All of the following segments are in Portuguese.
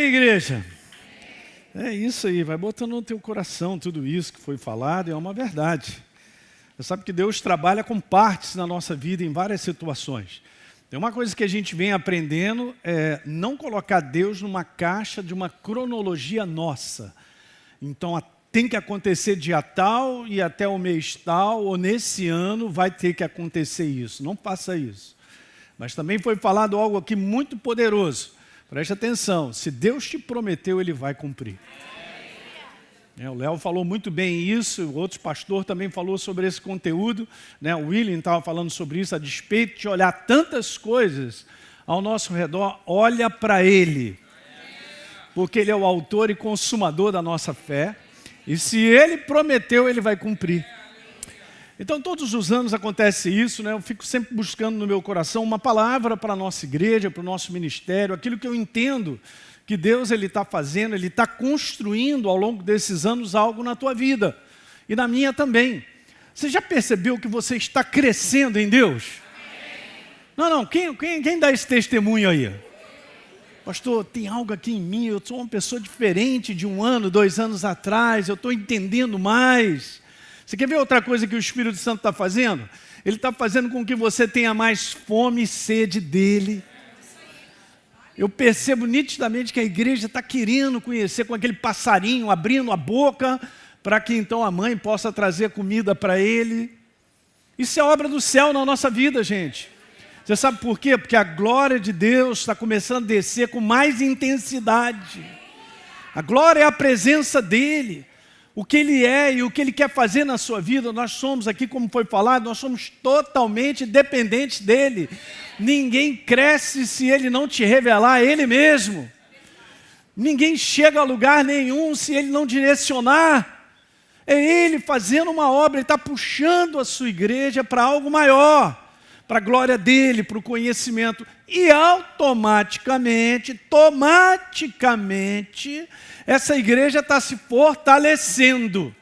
Amém, igreja? É isso aí, vai botando no teu coração tudo isso que foi falado, é uma verdade. Você sabe que Deus trabalha com partes na nossa vida em várias situações. Tem uma coisa que a gente vem aprendendo, é não colocar Deus numa caixa de uma cronologia nossa. Então, tem que acontecer dia tal e até o mês tal, ou nesse ano vai ter que acontecer isso. Não faça isso. Mas também foi falado algo aqui muito poderoso. Preste atenção, se Deus te prometeu, Ele vai cumprir. O Léo falou muito bem isso, o outro pastor também falou sobre esse conteúdo, o William estava falando sobre isso, a despeito de olhar tantas coisas ao nosso redor, olha para Ele, porque Ele é o autor e consumador da nossa fé, e se Ele prometeu, Ele vai cumprir. Então, todos os anos acontece isso, eu fico sempre buscando no meu coração uma palavra para a nossa igreja, para o nosso ministério, aquilo que eu entendo que Deus está fazendo, Ele está construindo ao longo desses anos algo na tua vida e na minha também. Você já percebeu que você está crescendo em Deus? Não, quem dá esse testemunho aí? Pastor, tem algo aqui em mim, eu sou uma pessoa diferente de 1 ano, 2 anos atrás, eu estou entendendo mais. Você quer ver outra coisa que o Espírito Santo está fazendo? Ele está fazendo com que você tenha mais fome e sede dEle. Eu percebo nitidamente que a igreja está querendo conhecer com aquele passarinho, abrindo a boca, para que então a mãe possa trazer comida para ele. Isso é obra do céu na nossa vida, gente. Você sabe por quê? Porque a glória de Deus está começando a descer com mais intensidade. A glória é a presença dEle. O que Ele é e o que Ele quer fazer na sua vida, nós somos aqui, como foi falado, nós somos totalmente dependentes dEle. Ninguém cresce se Ele não te revelar Ele mesmo. Ninguém chega a lugar nenhum se Ele não direcionar. É Ele fazendo uma obra, Ele está puxando a sua igreja para algo maior, para a glória dEle, para o conhecimento. E automaticamente, essa igreja está se fortalecendo.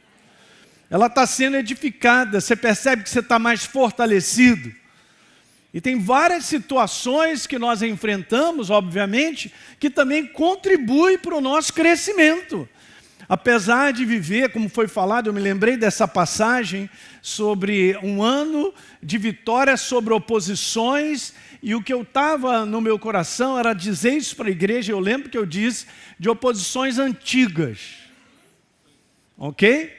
Ela está sendo edificada. Você percebe que você está mais fortalecido. E tem várias situações que nós enfrentamos, obviamente, que também contribuem para o nosso crescimento. Apesar de viver, como foi falado, eu me lembrei dessa passagem sobre 1 ano de vitória sobre oposições, e o que eu estava no meu coração era dizer isso para a igreja, eu lembro que eu disse, de oposições antigas. Ok?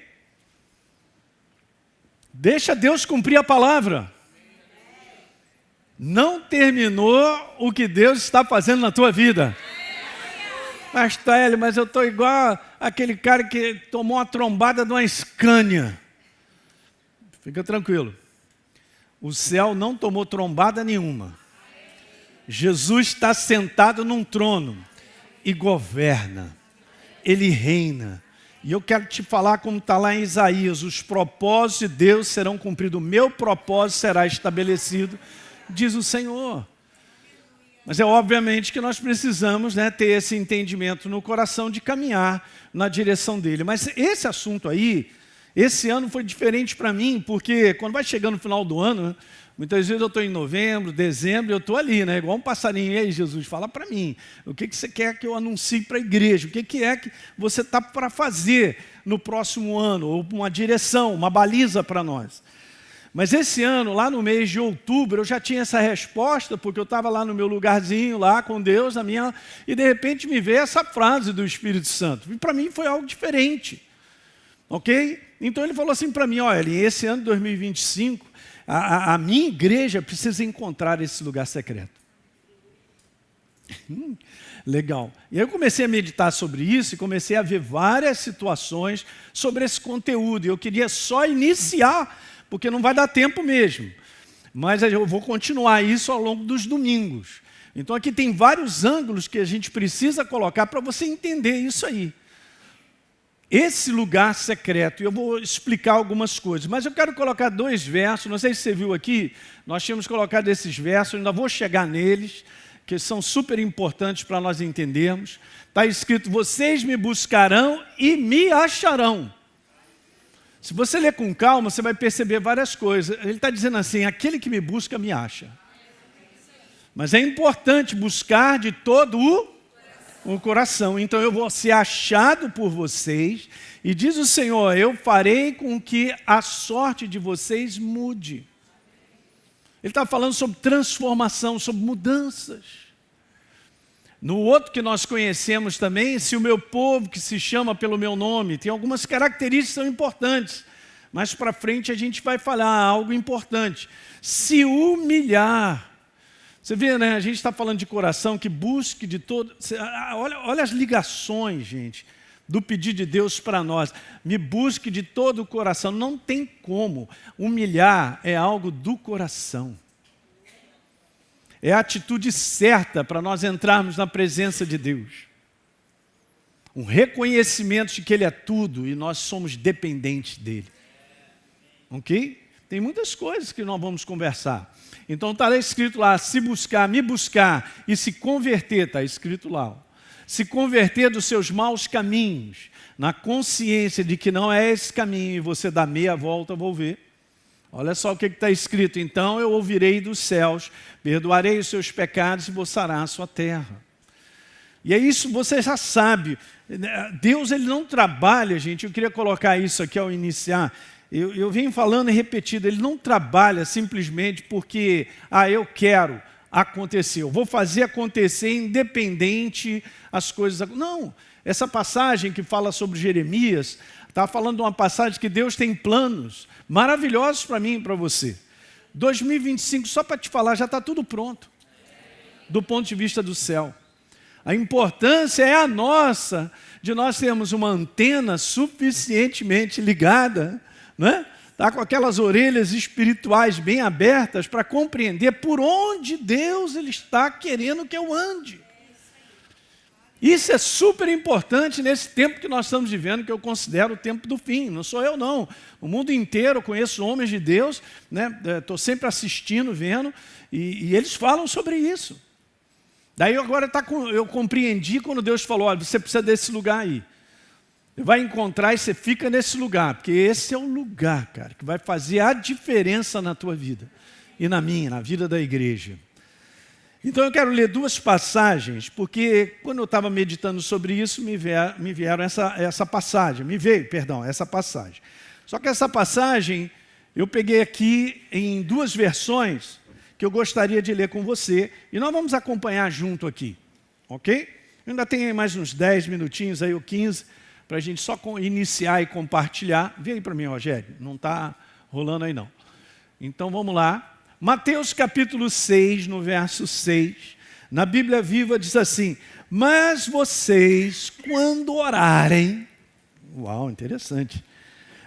Deixa Deus cumprir a palavra. Não terminou o que Deus está fazendo na tua vida. Pastor Hélio, mas eu estou igual aquele cara que tomou uma trombada de uma Scania. Fica tranquilo. O céu não tomou trombada nenhuma. Jesus está sentado num trono e governa. Ele reina. E eu quero te falar como está lá em Isaías, os propósitos de Deus serão cumpridos, o meu propósito será estabelecido, diz o Senhor. Mas é obviamente que nós precisamos ter esse entendimento no coração de caminhar na direção dele. Mas esse assunto aí, esse ano foi diferente para mim, porque quando vai chegando no final do ano, muitas vezes eu estou em novembro, dezembro, eu estou ali, igual um passarinho. E aí, Jesus, fala para mim, o que você quer que eu anuncie para a igreja? O que é que você está para fazer no próximo ano? Ou uma direção, uma baliza para nós. Mas esse ano, lá no mês de outubro, eu já tinha essa resposta, porque eu estava lá no meu lugarzinho, lá com Deus, e de repente me veio essa frase do Espírito Santo. E para mim foi algo diferente. Ok? Então ele falou assim para mim, olha, esse ano de 2025, a minha igreja precisa encontrar esse lugar secreto. Legal. E aí eu comecei a meditar sobre isso e comecei a ver várias situações sobre esse conteúdo. E eu queria só iniciar, porque não vai dar tempo mesmo. Mas eu vou continuar isso ao longo dos domingos. Então aqui tem vários ângulos que a gente precisa colocar para você entender isso aí. Esse lugar secreto, e eu vou explicar algumas coisas, mas eu quero colocar 2 versos, não sei se você viu aqui, nós tínhamos colocado esses versos, eu ainda vou chegar neles, que são super importantes para nós entendermos. Está escrito, vocês me buscarão e me acharão. Se você ler com calma, você vai perceber várias coisas. Ele está dizendo assim, aquele que me busca, me acha. Mas é importante buscar de todo o o coração. Então eu vou ser achado por vocês. E diz o Senhor, eu farei com que a sorte de vocês mude. Ele está falando sobre transformação, sobre mudanças. No outro que nós conhecemos também, se o meu povo que se chama pelo meu nome, tem algumas características que são importantes. Mais para frente a gente vai falar algo importante. Se humilhar. Você vê, né? A gente está falando de coração que busque de todo... Olha as ligações, gente, do pedido de Deus para nós. Me busque de todo o coração. Não tem como. Humilhar é algo do coração. É a atitude certa para nós entrarmos na presença de Deus. Um reconhecimento de que Ele é tudo e nós somos dependentes dEle. Ok? Tem muitas coisas que nós vamos conversar. Então está escrito lá, se buscar, me buscar e se converter, está escrito lá. Ó. Se converter dos seus maus caminhos, na consciência de que não é esse caminho e você dá meia volta, vou ver. Olha só o que está escrito. Então eu ouvirei dos céus, perdoarei os seus pecados e vou sarar a sua terra. E é isso, você já sabe. Deus ele não trabalha, gente. Eu queria colocar isso aqui ao iniciar. Eu venho falando e repetido. Ele não trabalha simplesmente porque, eu quero acontecer. Eu vou fazer acontecer independente as coisas. Não, essa passagem que fala sobre Jeremias, está falando de uma passagem que Deus tem planos maravilhosos para mim e para você. 2025, só para te falar, já está tudo pronto. Do ponto de vista do céu. A importância é a nossa, de nós termos uma antena suficientemente ligada, né? Tá com aquelas orelhas espirituais bem abertas para compreender por onde Deus ele está querendo que eu ande. Isso é super importante nesse tempo que nós estamos vivendo, que eu considero o tempo do fim. Não sou eu, não. O mundo inteiro, eu conheço homens de Deus, né? Estou sempre assistindo, vendo, e eles falam sobre isso. Daí agora eu compreendi quando Deus falou, olha, você precisa desse lugar aí. Você vai encontrar e você fica nesse lugar, porque esse é o lugar, cara, que vai fazer a diferença na tua vida. E na minha, na vida da igreja. Então eu quero ler duas passagens, porque quando eu estava meditando sobre isso, me vieram essa passagem. Essa passagem. Só que essa passagem, eu peguei aqui em duas versões, que eu gostaria de ler com você, e nós vamos acompanhar junto aqui, ok? Eu ainda tenho mais uns 10 minutinhos aí, ou 15, para a gente só iniciar e compartilhar. Vem aí para mim, Rogério, não está rolando aí não. Então vamos lá. Mateus capítulo 6, no verso 6, na Bíblia Viva diz assim, mas vocês, quando orarem... Uau, interessante.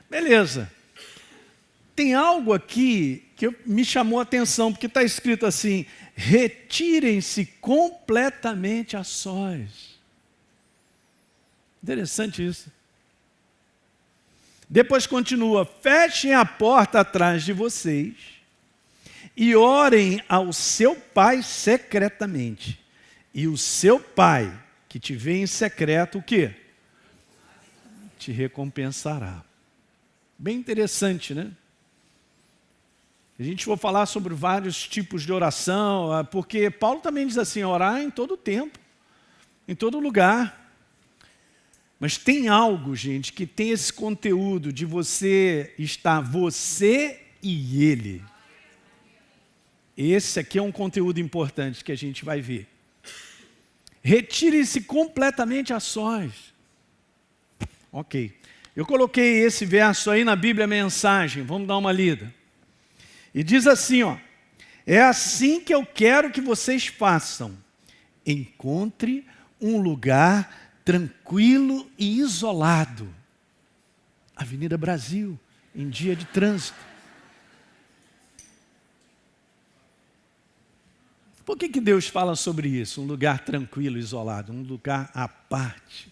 Beleza. Tem algo aqui que me chamou a atenção, porque está escrito assim, retirem-se completamente a sós. Interessante isso. Depois continua, fechem a porta atrás de vocês e orem ao seu Pai secretamente. E o seu Pai, que te vê em secreto, o quê? Te recompensará. Bem interessante, né? A gente for falar sobre vários tipos de oração, porque Paulo também diz assim, orar em todo tempo, em todo lugar. Mas tem algo, gente, que tem esse conteúdo de você estar você e ele. Esse aqui é um conteúdo importante que a gente vai ver. Retire-se completamente a sós. Ok. Eu coloquei esse verso aí na Bíblia Mensagem. Vamos dar uma lida. E diz assim, ó. É assim que eu quero que vocês façam. Encontre um lugar tranquilo e isolado. Avenida Brasil, em dia de trânsito. Por que Deus fala sobre isso? Um lugar tranquilo, isolado, um lugar à parte.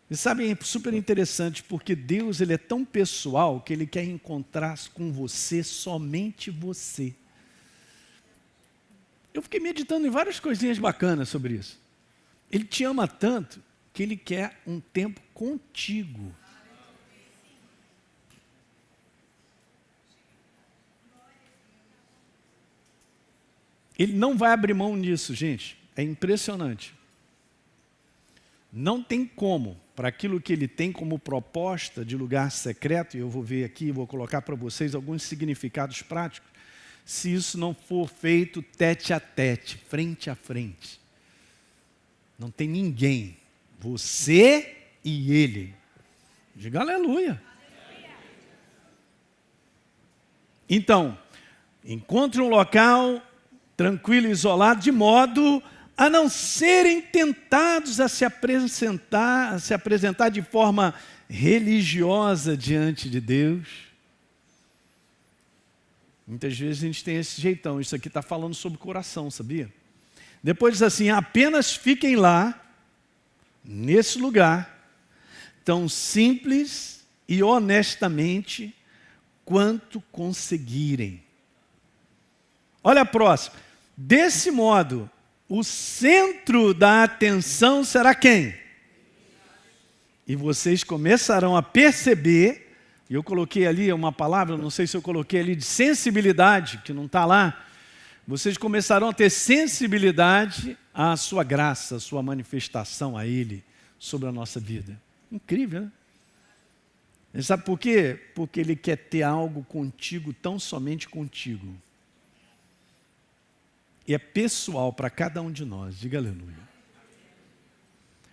E sabem, é super interessante, porque Deus ele é tão pessoal que Ele quer encontrar com você, somente você. Eu fiquei meditando em várias coisinhas bacanas sobre isso. Ele te ama tanto que Ele quer um tempo contigo. Ele não vai abrir mão nisso, gente. É impressionante. Não tem como, para aquilo que ele tem como proposta de lugar secreto, e eu vou ver aqui, vou colocar para vocês alguns significados práticos, se isso não for feito tete a tete, frente a frente. Não tem ninguém, você e ele. Diga aleluia. Então, encontre um local tranquilo e isolado, de modo a não serem tentados a se apresentar de forma religiosa diante de Deus. Muitas vezes a gente tem esse jeitão. Isso aqui está falando sobre coração, sabia? Depois diz assim, apenas fiquem lá, nesse lugar, tão simples e honestamente quanto conseguirem. Olha a próxima. Desse modo, o centro da atenção será quem? E vocês começarão a perceber, e eu coloquei ali uma palavra, não sei se eu coloquei ali, de sensibilidade, que não está lá. Vocês começarão a ter sensibilidade à sua graça, à sua manifestação a Ele sobre a nossa vida. Incrível, né? E sabe por quê? Porque Ele quer ter algo contigo, tão somente contigo. E é pessoal para cada um de nós, diga aleluia.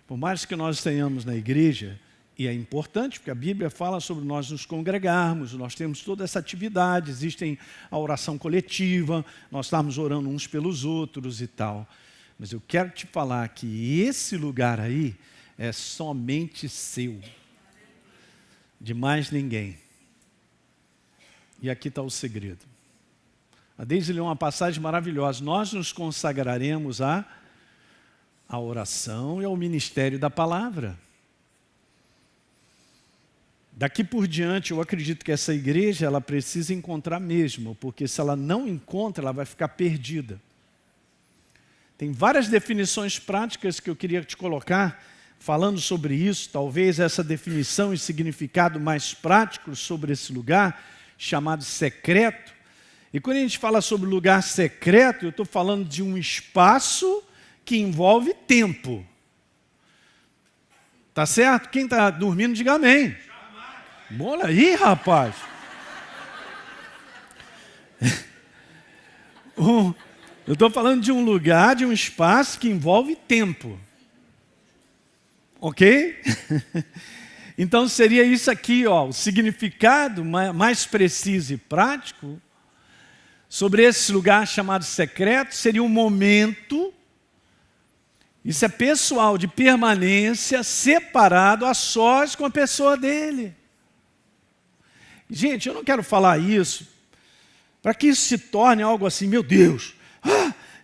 Por mais que nós tenhamos na igreja, e é importante, porque a Bíblia fala sobre nós nos congregarmos, nós temos toda essa atividade, existe a oração coletiva, nós estamos orando uns pelos outros e tal. Mas eu quero te falar que esse lugar aí é somente seu, de mais ninguém. E aqui está o segredo. A Deise leu uma passagem maravilhosa. Nós nos consagraremos à oração e ao ministério da palavra. Daqui por diante, eu acredito que essa igreja ela precisa encontrar mesmo, porque se ela não encontra, ela vai ficar perdida. Tem várias definições práticas que eu queria te colocar, falando sobre isso, talvez essa definição e significado mais prático sobre esse lugar, chamado secreto. E quando a gente fala sobre lugar secreto, eu estou falando de um espaço que envolve tempo. Tá certo? Quem está dormindo, diga amém. Olha aí, rapaz. Eu estou falando de um lugar, de um espaço que envolve tempo. Ok? Então seria isso aqui, ó, o significado mais preciso e prático sobre esse lugar chamado secreto seria um momento, isso é pessoal, de permanência, separado, a sós com a pessoa dele. Gente, eu não quero falar isso para que isso se torne algo assim, meu Deus,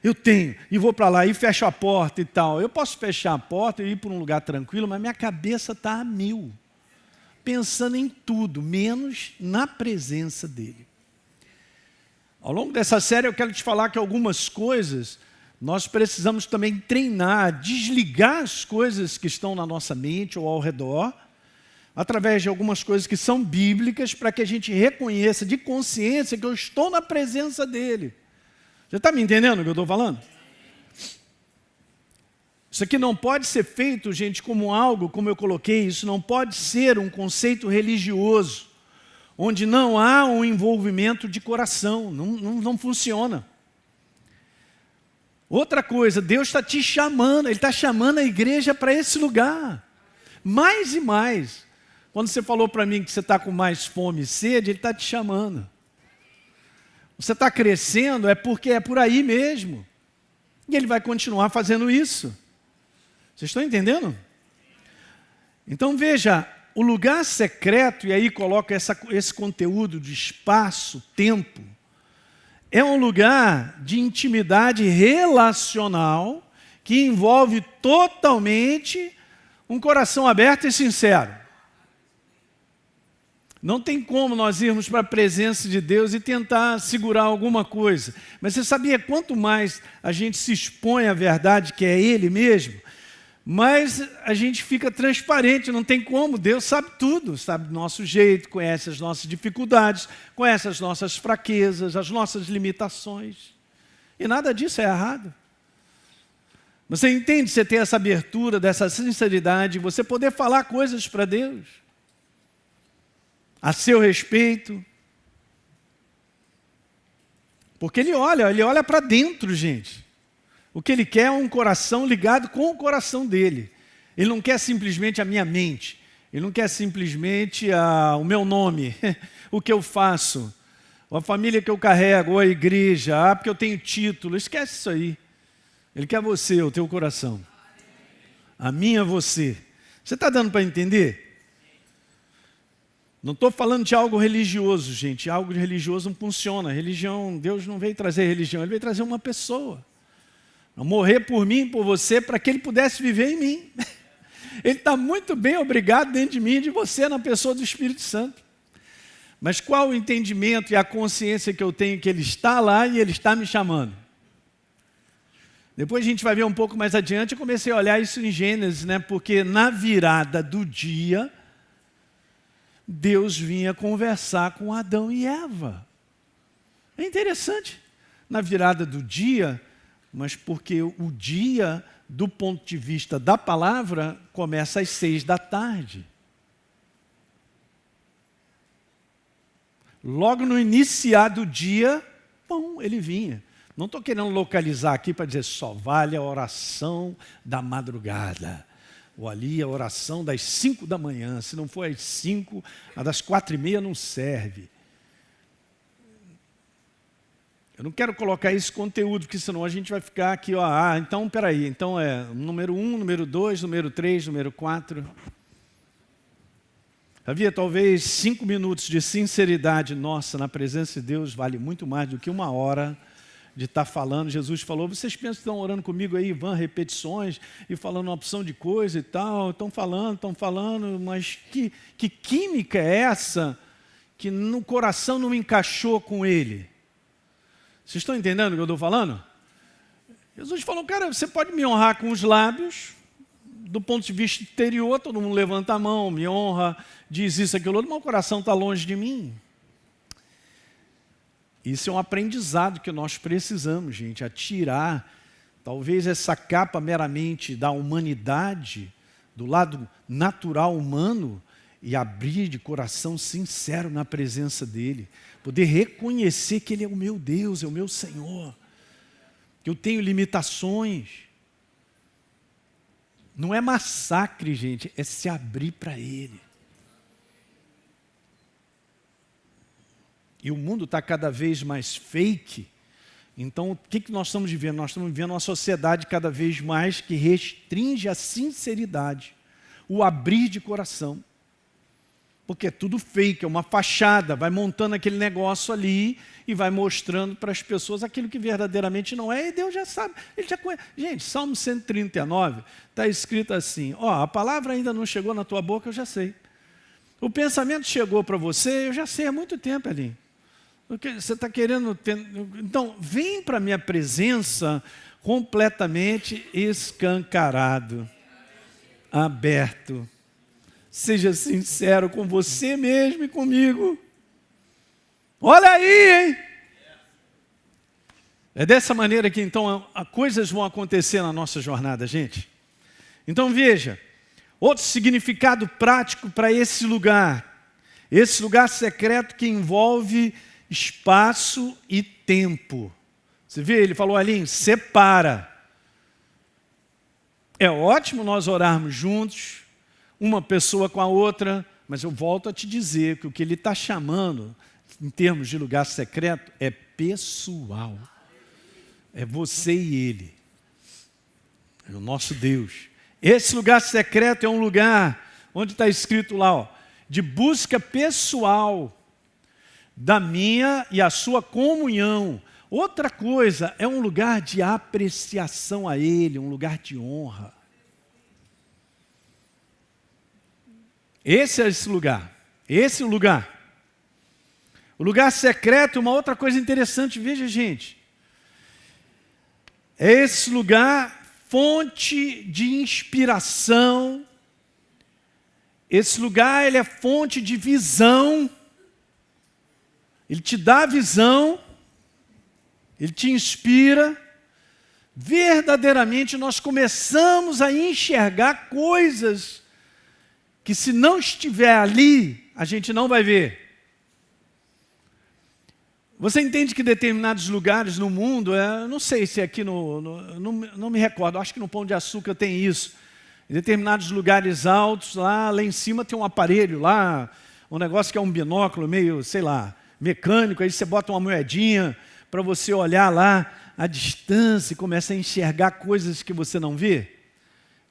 eu tenho, e vou para lá, e fecho a porta e tal. Eu posso fechar a porta e ir para um lugar tranquilo, mas minha cabeça está a mil, pensando em tudo, menos na presença dele. Ao longo dessa série eu quero te falar que algumas coisas nós precisamos também treinar, desligar as coisas que estão na nossa mente ou ao redor, através de algumas coisas que são bíblicas, para que a gente reconheça de consciência que eu estou na presença dele. Você está me entendendo o que eu estou falando? Isso aqui não pode ser feito, gente, como algo, como eu coloquei, isso não pode ser um conceito religioso, onde não há um envolvimento de coração, não funciona. Outra coisa, Deus está te chamando, Ele está chamando a igreja para esse lugar, mais e mais. Quando você falou para mim que você está com mais fome e sede, Ele está te chamando. Você está crescendo é porque é por aí mesmo, e Ele vai continuar fazendo isso. Vocês estão entendendo? Então veja, o lugar secreto, e aí coloca esse conteúdo de espaço, tempo, é um lugar de intimidade relacional que envolve totalmente um coração aberto e sincero. Não tem como nós irmos para a presença de Deus e tentar segurar alguma coisa. Mas você sabia, quanto mais a gente se expõe à verdade que é Ele mesmo, mas a gente fica transparente, não tem como, Deus sabe tudo, sabe do nosso jeito, conhece as nossas dificuldades, conhece as nossas fraquezas, as nossas limitações. E nada disso é errado. Você entende? Você ter essa abertura, dessa sinceridade, você poder falar coisas para Deus a seu respeito. Porque Ele olha para dentro, gente. O que Ele quer é um coração ligado com o coração dEle. Ele não quer simplesmente a minha mente. Ele não quer simplesmente o meu nome, o que eu faço, ou a família que eu carrego, ou a igreja, porque eu tenho título. Esquece isso aí. Ele quer você, o teu coração. A minha, você. Você está dando para entender? Não estou falando de algo religioso, gente. Algo religioso não funciona. Religião, Deus não veio trazer religião, Ele veio trazer uma pessoa. Morrer por mim, por você, para que Ele pudesse viver em mim. Ele está muito bem obrigado dentro de mim e de você, na pessoa do Espírito Santo. Mas qual o entendimento e a consciência que eu tenho que Ele está lá e Ele está me chamando? Depois a gente vai ver um pouco mais adiante, eu comecei a olhar isso em Gênesis, né? Porque na virada do dia, Deus vinha conversar com Adão e Eva. É interessante. Na virada do dia, mas porque o dia, do ponto de vista da palavra, começa às 6 da tarde. Logo no iniciar do dia, bom, ele vinha. Não estou querendo localizar aqui para dizer só vale a oração da madrugada. Ou ali a oração das 5 da manhã. Se não for às 5, a das 4:30 não serve. Eu não quero colocar esse conteúdo, porque senão a gente vai ficar aqui, então, peraí, então é número 1, número 2, número 3, número 4. Havia talvez 5 minutos de sinceridade nossa na presença de Deus, vale muito mais do que 1 hora de estar falando. Jesus falou, vocês pensam que estão orando comigo aí, vão repetições, e falando uma opção de coisa e tal, estão falando, mas que química é essa que no coração não encaixou com Ele? Vocês estão entendendo o que eu estou falando? Jesus falou, cara, você pode me honrar com os lábios, do ponto de vista exterior, todo mundo levanta a mão, me honra, diz isso, aquilo outro, mas o coração está longe de mim. Isso é um aprendizado que nós precisamos, gente, a tirar, talvez essa capa meramente da humanidade, do lado natural humano, e abrir de coração sincero na presença dEle. Poder reconhecer que Ele é o meu Deus, é o meu Senhor. Que eu tenho limitações. Não é massacre, gente, é se abrir para Ele. E o mundo está cada vez mais fake. Então, o que nós estamos vivendo? Nós estamos vivendo uma sociedade cada vez mais que restringe a sinceridade, o abrir de coração. Porque é tudo fake, é uma fachada, vai montando aquele negócio ali e vai mostrando para as pessoas aquilo que verdadeiramente não é, e Deus já sabe, Ele já conhece. Gente, Salmo 139 está escrito assim, a palavra ainda não chegou na tua boca, eu já sei. O pensamento chegou para você, eu já sei há muito tempo, Elinho. Você está querendo ter... Então, vem para a minha presença completamente escancarado, aberto. Seja sincero com você mesmo e comigo. Olha aí, hein? É dessa maneira que então coisas vão acontecer na nossa jornada, gente. Então veja, outro significado prático para esse lugar secreto que envolve espaço e tempo. Você vê, ele falou ali, separa. É ótimo nós orarmos juntos, uma pessoa com a outra, mas eu volto a te dizer que o que ele está chamando, em termos de lugar secreto, é pessoal. É você e Ele. É o nosso Deus. Esse lugar secreto é um lugar, onde está escrito lá, de busca pessoal da minha e a sua comunhão. Outra coisa, é um lugar de apreciação a Ele, um lugar de honra. Esse é esse lugar. Esse é o lugar. O lugar secreto, uma outra coisa interessante, veja, gente. É esse lugar, fonte de inspiração. Esse lugar, ele é fonte de visão. Ele te dá visão. Ele te inspira. verdadeiramente nós começamos a enxergar coisas que, se não estiver ali, a gente não vai ver. Você entende que determinados lugares no mundo, não sei se aqui não me recordo, acho que no Pão de Açúcar tem isso. Em determinados lugares altos, lá em cima tem um aparelho, lá, um negócio que é um binóculo meio, sei lá, mecânico, aí você bota uma moedinha para você olhar lá à distância e começa a enxergar coisas que você não vê.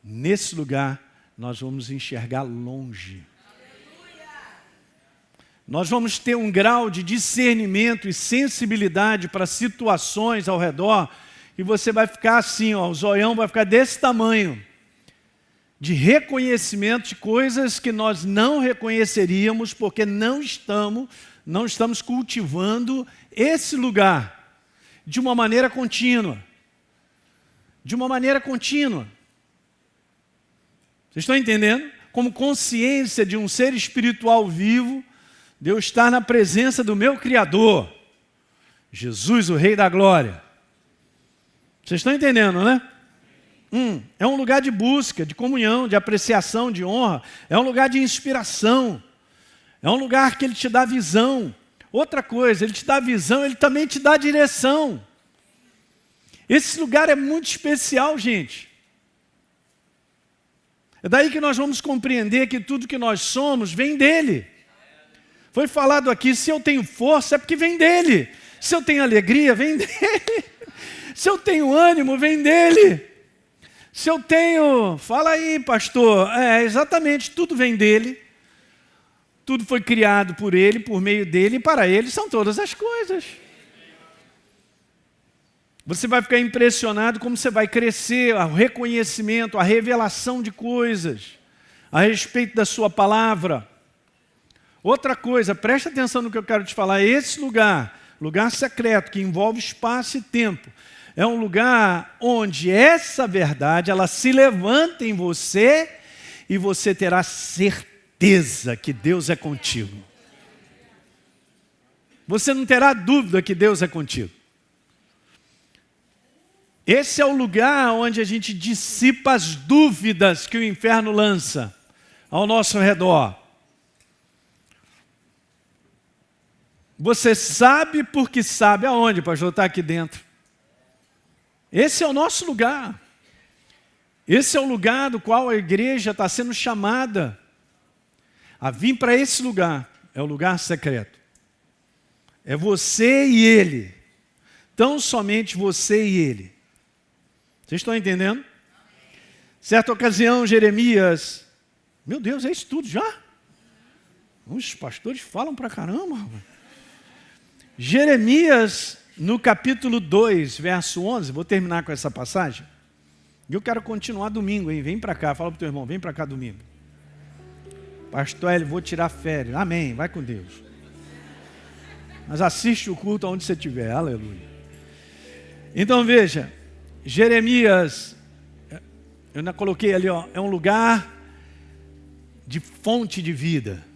Nesse lugar, nós vamos enxergar longe. Nós vamos ter um grau de discernimento e sensibilidade para situações ao redor, e você vai ficar assim, ó, o zoião vai ficar desse tamanho, de reconhecimento de coisas que nós não reconheceríamos, porque não estamos cultivando esse lugar de uma maneira contínua. De uma maneira contínua. Vocês estão entendendo? Como consciência de um ser espiritual vivo, de eu estar na presença do meu Criador, Jesus, o Rei da Glória. Vocês estão entendendo, né? É um lugar de busca, de comunhão, de apreciação, de honra. É um lugar de inspiração. É um lugar que Ele te dá visão. Outra coisa, Ele te dá visão, Ele também te dá direção. Esse lugar é muito especial, gente. É daí que nós vamos compreender que tudo que nós somos vem dEle. Foi falado aqui, se eu tenho força é porque vem dEle. Se eu tenho alegria, vem dEle. Se eu tenho ânimo, vem dEle. Se eu tenho... Fala aí, pastor. Exatamente, tudo vem dEle. Tudo foi criado por Ele, por meio dEle, e para Ele são todas as coisas. Você vai ficar impressionado como você vai crescer, o reconhecimento, a revelação de coisas a respeito da sua palavra. Outra coisa, preste atenção no que eu quero te falar. Esse lugar secreto, que envolve espaço e tempo, é um lugar onde essa verdade, ela se levanta em você e você terá certeza que Deus é contigo. Você não terá dúvida que Deus é contigo. Esse é o lugar onde a gente dissipa as dúvidas que o inferno lança ao nosso redor. Você sabe porque sabe aonde, pastor? Está aqui dentro. Esse é o nosso lugar. Esse é o lugar do qual a igreja está sendo chamada a vir para esse lugar. É o lugar secreto. É você e Ele. Tão somente você e Ele. Vocês estão entendendo? Certa ocasião, Jeremias... Meu Deus, é isso tudo já? Os pastores falam pra caramba. Jeremias, no capítulo 2, verso 11, vou terminar com essa passagem. E eu quero continuar domingo, hein? Vem para cá, fala para o teu irmão, vem para cá domingo. Pastor Hélio, vou tirar férias. Amém, vai com Deus. Mas assiste o culto onde você estiver, aleluia. Então veja, Jeremias, eu ainda coloquei ali, ó, é um lugar de fonte de vida.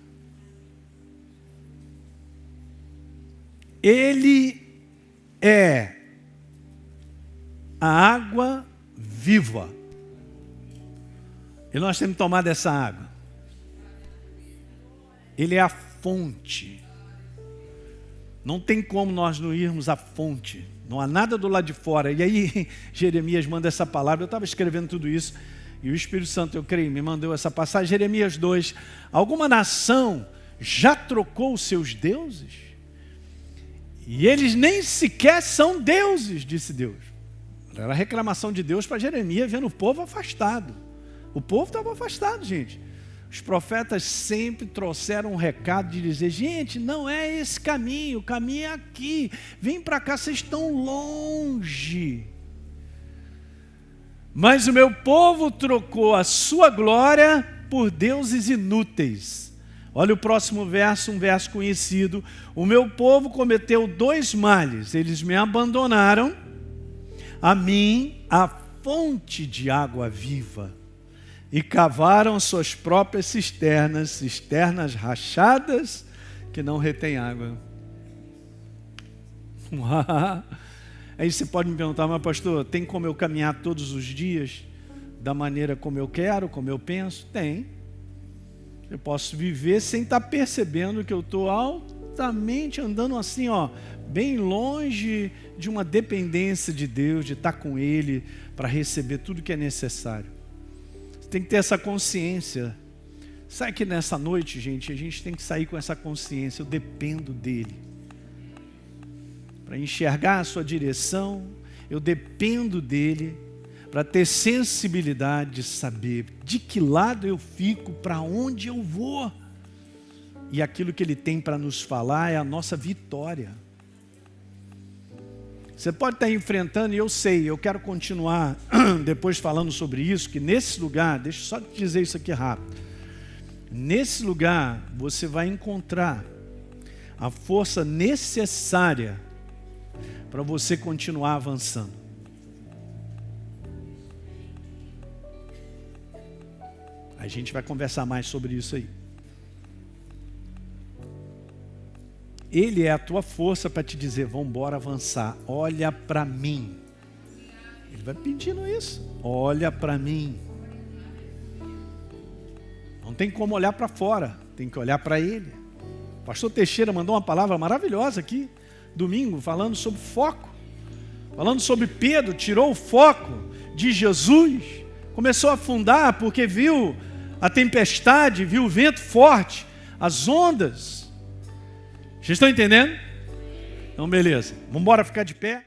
Ele é a água viva. E nós temos que tomar dessa água. Ele é a fonte. Não tem como nós não irmos à fonte. Não há nada do lado de fora. E aí Jeremias manda essa palavra. Eu estava escrevendo tudo isso. E o Espírito Santo, eu creio, me mandou essa passagem. Jeremias 2. Alguma nação já trocou os seus deuses? E eles nem sequer são deuses, disse Deus. Era a reclamação de Deus para Jeremias, vendo o povo afastado. O povo estava afastado, gente. Os profetas sempre trouxeram um recado de dizer, gente, não é esse caminho, o caminho é aqui. Vem para cá, vocês estão longe. Mas o meu povo trocou a sua glória por deuses inúteis. Olha o próximo verso, um verso conhecido. O meu povo cometeu 2 males. Eles me abandonaram, a mim, a fonte de água viva, e cavaram suas próprias cisternas rachadas, que não retêm água. Aí você pode me perguntar, mas pastor, tem como eu caminhar todos os dias da maneira como eu quero, como eu penso? Tem. Eu posso viver sem estar percebendo que eu estou altamente andando assim, bem longe de uma dependência de Deus, de estar com Ele para receber tudo que é necessário. Você tem que ter essa consciência. Sabe que nessa noite, gente, a gente tem que sair com essa consciência. Eu dependo dEle. Para enxergar a sua direção, eu dependo dEle. Para ter sensibilidade de saber de que lado eu fico, para onde eu vou. E aquilo que Ele tem para nos falar é a nossa vitória. Você pode estar enfrentando, e eu sei, eu quero continuar depois falando sobre isso, que nesse lugar, deixa eu só te dizer isso aqui rápido. Nesse lugar, você vai encontrar a força necessária para você continuar avançando. A gente vai conversar mais sobre isso aí. Ele é a tua força para te dizer, vamos embora avançar, olha para mim. Ele vai pedindo isso, olha para mim. Não tem como olhar para fora, tem que olhar para Ele. O pastor Teixeira mandou uma palavra maravilhosa aqui, domingo, falando sobre foco. Falando sobre Pedro, tirou o foco de Jesus, começou a afundar porque viu a tempestade, viu o vento forte, as ondas. Vocês estão entendendo? Então beleza, vamos embora ficar de pé.